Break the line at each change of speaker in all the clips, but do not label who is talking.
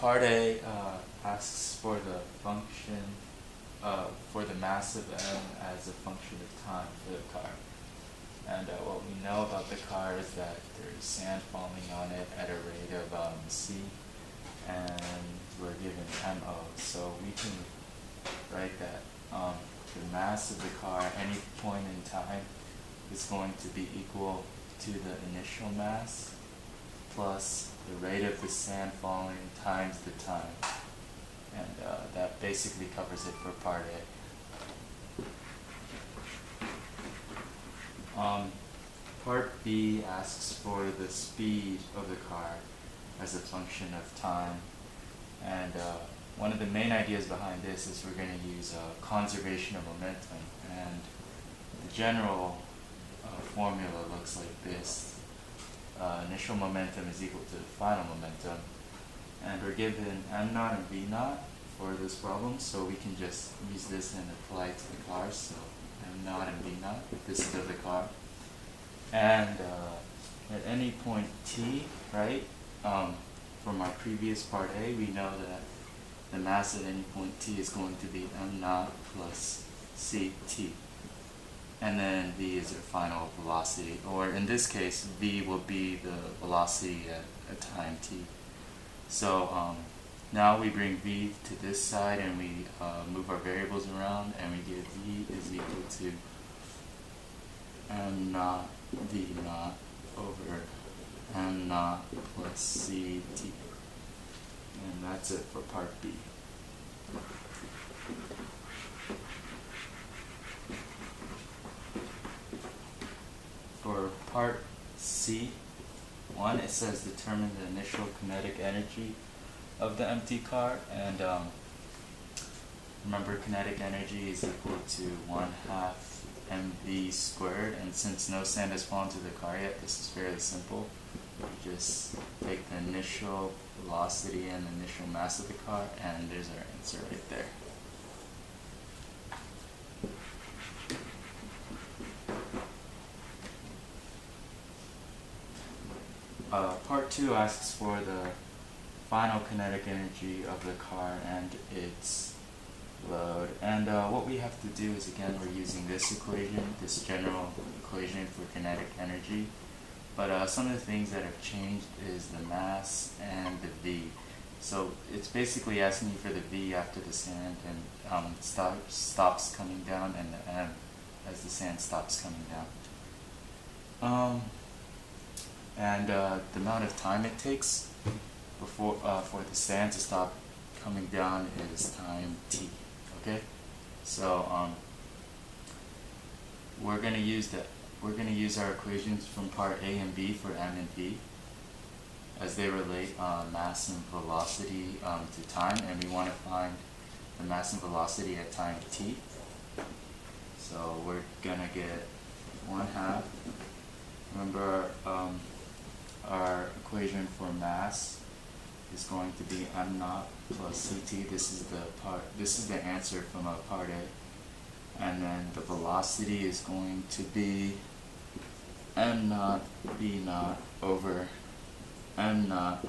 part A asks for the function for the mass of m as a function of time for the car. And what we know about the car is that there's sand falling on it at a rate of c, and we're given mo. So we can write that the mass of the car at any point in time is going to be equal to the initial mass plus the rate of the sand falling times the time. And that basically covers it for part A. Part B asks for the speed of the car as a function of time. And one of the main ideas behind this is we're going to use conservation of momentum. And the general formula looks like this. Initial momentum is equal to final momentum. And we're given m naught and v naught for this problem, so we can just use this and apply it to the car. So m naught and v naught, this is of the car. And at any point t, right, from our previous part A, we know that the mass at any point t is going to be m naught plus ct. And then v is our final velocity, or in this case, v will be the velocity at a time t. So now we bring v to this side and we move our variables around, and we get v is equal to m naught v naught over m naught plus ct. And that's it for part B. For part C1, it says determine the initial kinetic energy of the empty car, and remember, kinetic energy is equal to 1/2 mv squared, and since no sand has fallen to the car yet, this is fairly simple. You just take the initial velocity and the initial mass of the car, and there's our answer right there. Part 2 asks for the final kinetic energy of the car and its load. And what we have to do is, again, we're using this equation, this general equation for kinetic energy. But some of the things that have changed is the mass and the v. So it's basically asking you for the v after the sand and stops coming down, and the m as the sand stops coming down. And the amount of time it takes before for the sand to stop coming down is time t. Okay, so we're gonna use our equations from part A and B for m and v, as they relate mass and velocity to time, and we want to find the mass and velocity at time t. So we're gonna get 1/2. Remember, our equation for mass is going to be m naught plus ct. This is the answer from part A. And then the velocity is going to be m naught v naught over m naught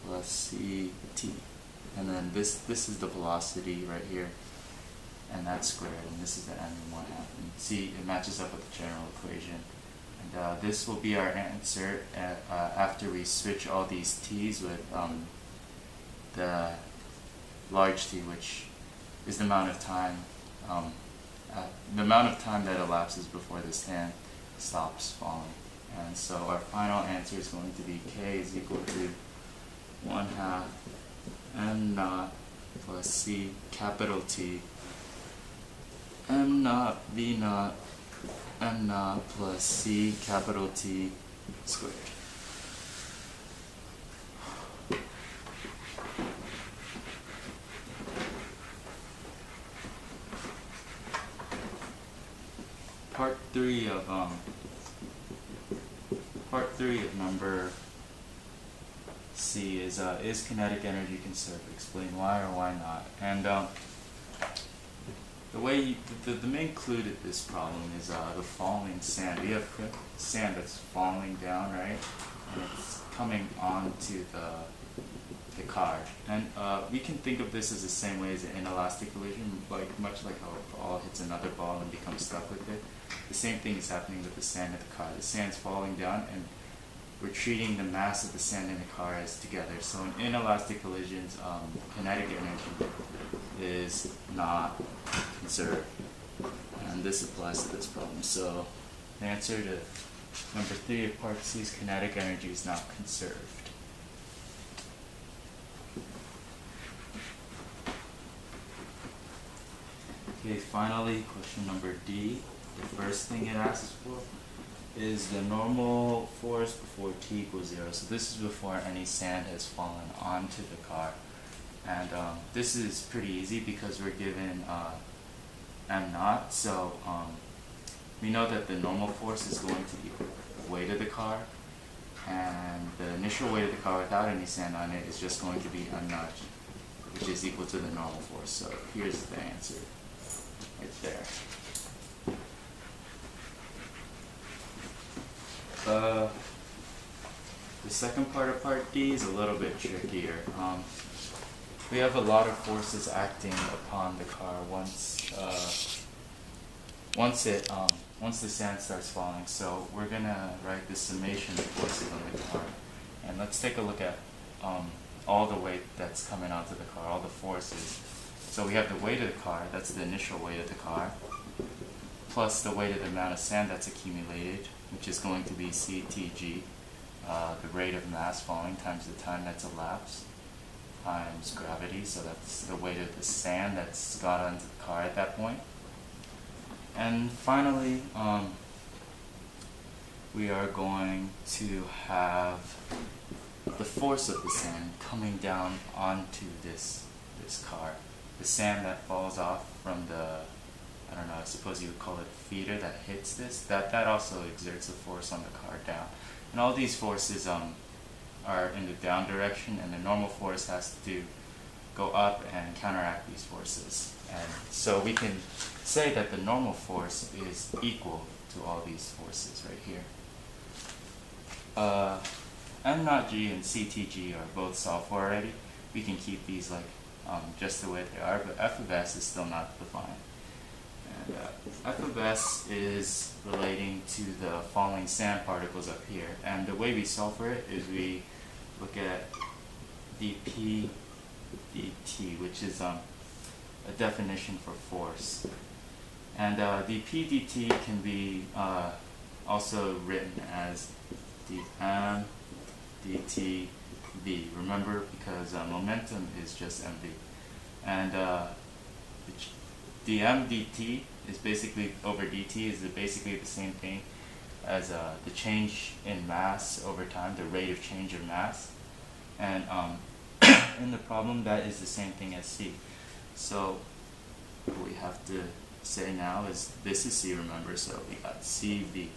plus ct. And then this is the velocity right here, and that's squared, and this is the m and 1/2. And see, it matches up with the general equation. And this will be our answer after we switch all these t's with the large t, which is the amount of time that elapses before the sand stops falling. And so our final answer is going to be k is equal to 1/2 m naught plus c capital T m naught v naught m naught plus c capital T squared. Part 3 of number C is kinetic energy conserved? Explain why or why not. And the main clue to this problem is the falling sand. We have sand that's falling down, right? And it's coming onto the car. And we can think of this as the same way as an inelastic collision, much like how a ball hits another ball and becomes stuck with it. The same thing is happening with the sand in the car. The sand's falling down, and we're treating the mass of the sand in the car as together. So in inelastic collisions, kinetic energy is not conserved. And this applies to this problem. So the answer to number 3 of part C is kinetic energy is not conserved. Okay, finally, question number D. The first thing it asks for is the normal force before t equals 0. So this is before any sand has fallen onto the car. And this is pretty easy because we're given m naught. So we know that the normal force is going to equal the weight of the car, and the initial weight of the car without any sand on it is just going to be m naught, which is equal to the normal force. So here's the answer right there. The second part of part D is a little bit trickier. We have a lot of forces acting upon the car once the sand starts falling. So we're gonna write the summation of forces on the car, and let's take a look at all the weight that's coming onto the car, all the forces. So we have the weight of the car, that's the initial weight of the car, plus the weight of the amount of sand that's accumulated, which is going to be CTG, the rate of mass falling times the time that's elapsed, times gravity, so that's the weight of the sand that's got onto the car at that point. And finally, we are going to have the force of the sand coming down onto this car. The sand that falls off from the, I don't know, I suppose you would call it feeder that hits this, that also exerts a force on the car down. And all these forces are in the down direction, and the normal force has to go up and counteract these forces. And so we can say that the normal force is equal to all these forces right here. M naught G and CTG are both solved for already. We can keep these like just the way they are, but F of S is still not defined. And F of S is relating to the falling sand particles up here. And the way we solve for it is we look at dP dt, which is a definition for force. And dP dt can be also written as dm dt v. Remember, because momentum is just mv. And dm dt is basically over dt is basically the same thing as the change in mass over time, the rate of change of mass. And in the problem, that is the same thing as c. So what we have to say now is this is c, remember, so we got cv.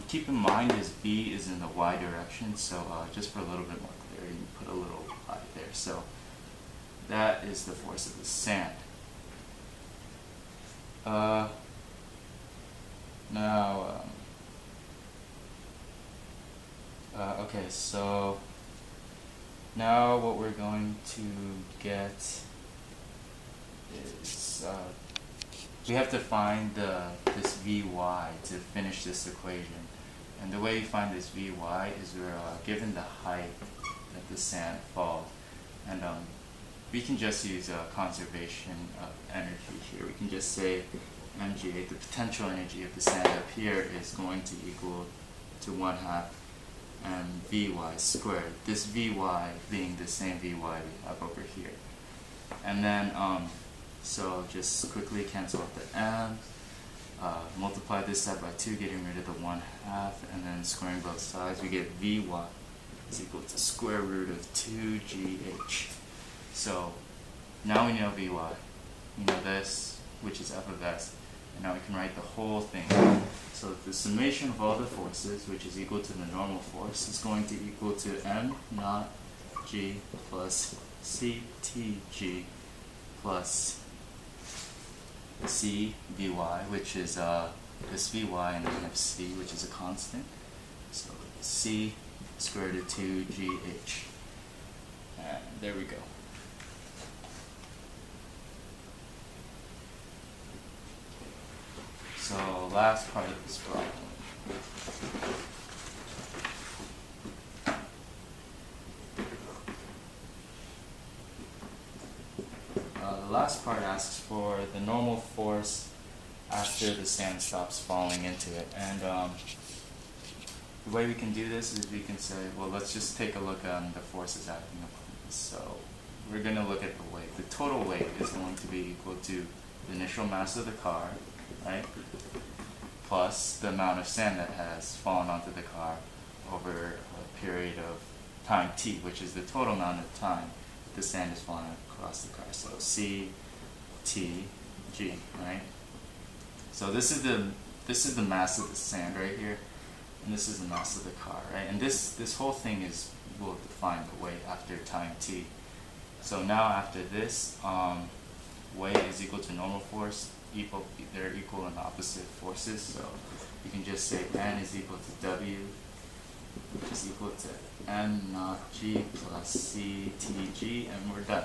Keep in mind this v is in the y direction, so just for a little bit more clarity, you put a little y there. So that is the force of the sand. Okay, so now what we're going to get is we have to find this Vy to finish this equation. And the way we find this Vy is we're given the height that the sand falls. And we can just use conservation of energy here. We can just say mg, the potential energy of the sand up here, is going to equal to 1/2 mvy squared. This Vy being the same Vy we have over here. And then so just quickly cancel out the m, multiply this side by 2, getting rid of the 1/2, and then squaring both sides, we get Vy is equal to square root of 2gh. So now we know Vy, we know this, which is F of S, and now we can write the whole thing. So the summation of all the forces, which is equal to the normal force, is going to equal to m naught g plus ctg plus c Vy, which is this Vy, and then we have c, which is a constant. So c square root of 2gh. And there we go. So last part of this problem. The last part asks for the normal force after the sand stops falling into it. And the way we can do this is we can say, well, let's just take a look at the forces acting upon this. So we're going to look at the weight. The total weight is going to be equal to the initial mass of the car, right, plus the amount of sand that has fallen onto the car over a period of time t, which is the total amount of time the sand has fallen across the car. So C, T, G, right? So this is the mass of the sand right here, and this is the mass of the car, right? And this whole thing will define the weight after time t. So now after this, weight is equal to normal force. They're equal and opposite forces. So you can just say N is equal to W, which is equal to M naught G plus C T G, and we're done.